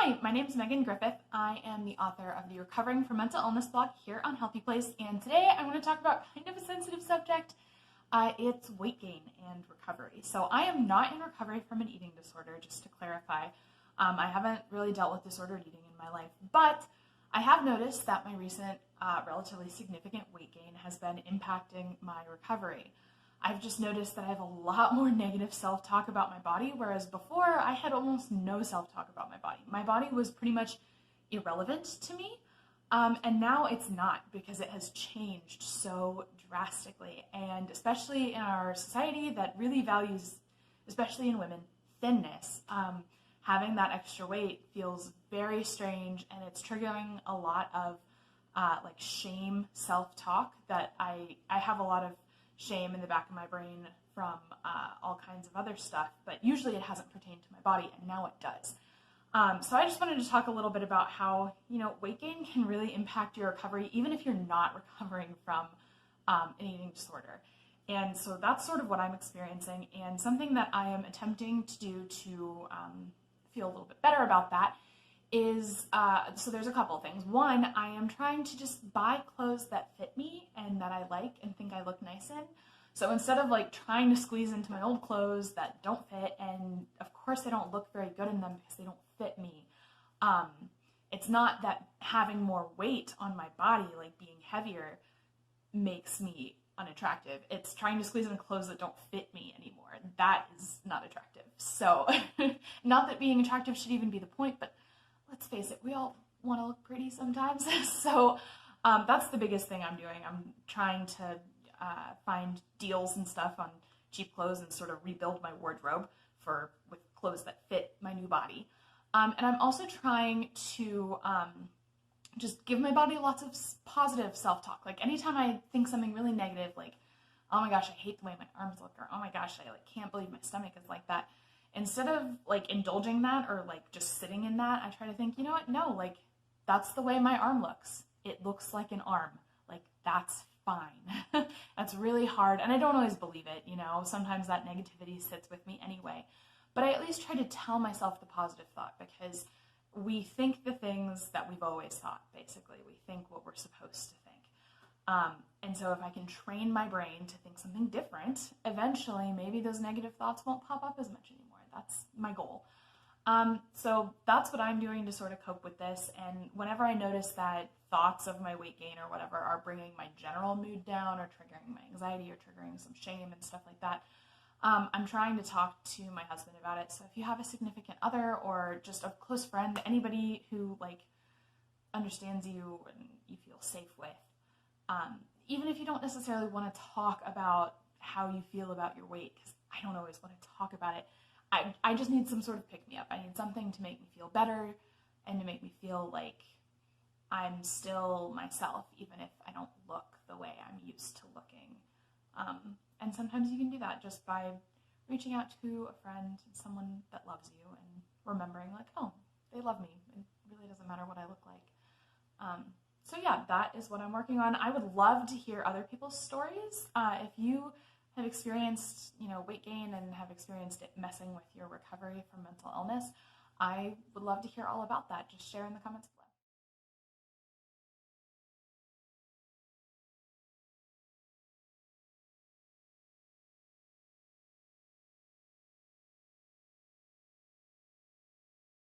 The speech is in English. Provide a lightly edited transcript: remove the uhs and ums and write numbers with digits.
Hi, my name is Megan Griffith. I am the author of the Recovering from Mental Illness blog here on Healthy Place, and today I want to talk about kind of a sensitive subject. It's weight gain and recovery. So I am not in recovery from an eating disorder, just to clarify. I haven't really dealt with disordered eating in my life, but I have noticed that my recent relatively significant weight gain has been impacting my recovery. I've just noticed that I have a lot more negative self-talk about my body, whereas before I had almost no self-talk about my body. My body was pretty much irrelevant to me, and now it's not because it has changed so drastically, and especially in our society that really values, especially in women, thinness. Having that extra weight feels very strange, and it's triggering a lot of like shame self-talk that I have a lot of shame in the back of my brain from all kinds of other stuff, but usually it hasn't pertained to my body, and now it does. So I just wanted to talk a little bit about how, weight gain can really impact your recovery, even if you're not recovering from an eating disorder. And so that's sort of what I'm experiencing, and something that I am attempting to do to feel a little bit better about that is, so there's a couple of things. One, I am trying to just buy clothes that fit me and that I like and think I look nice in. So instead of like trying to squeeze into my old clothes that don't fit, and of course they don't look very good in them because they don't fit me, it's not that having more weight on my body, like being heavier, makes me unattractive. It's trying to squeeze into clothes that don't fit me anymore. That is not attractive. So not that being attractive should even be the point, but let's face it, we all want to look pretty sometimes. So that's the biggest thing I'm doing. I'm trying to find deals and stuff on cheap clothes and sort of rebuild my wardrobe with clothes that fit my new body. And I'm also trying to just give my body lots of positive self-talk. Like anytime I think something really negative, like, oh my gosh, I hate the way my arms look, or oh my gosh, I can't believe my stomach is like that. Instead of like indulging that or like just sitting in that, I try to think, you know what? No, like that's the way my arm looks. It looks like an arm. Like that's fine. That's really hard. And I don't always believe it, sometimes that negativity sits with me anyway. But I at least try to tell myself the positive thought, because we think the things that we've always thought, basically. We think what we're supposed to think. And so if I can train my brain to think something different, eventually maybe those negative thoughts won't pop up as much anymore. That's my goal. So that's what I'm doing to sort of cope with this. And whenever I notice that thoughts of my weight gain or whatever are bringing my general mood down or triggering my anxiety or triggering some shame and stuff like that, I'm trying to talk to my husband about it. So if you have a significant other or just a close friend, anybody who like understands you and you feel safe with, even if you don't necessarily want to talk about how you feel about your weight, because I don't always want to talk about it, I just need some sort of pick-me-up. I need something to make me feel better and to make me feel like I'm still myself, even if I don't look the way I'm used to looking. And sometimes you can do that just by reaching out to a friend, someone that loves you, and remembering like, oh, they love me. It really doesn't matter what I look like. So yeah, that is what I'm working on. I would love to hear other people's stories. If you have experienced, weight gain and have experienced it messing with your recovery from mental illness, I would love to hear all about that. Just share in the comments.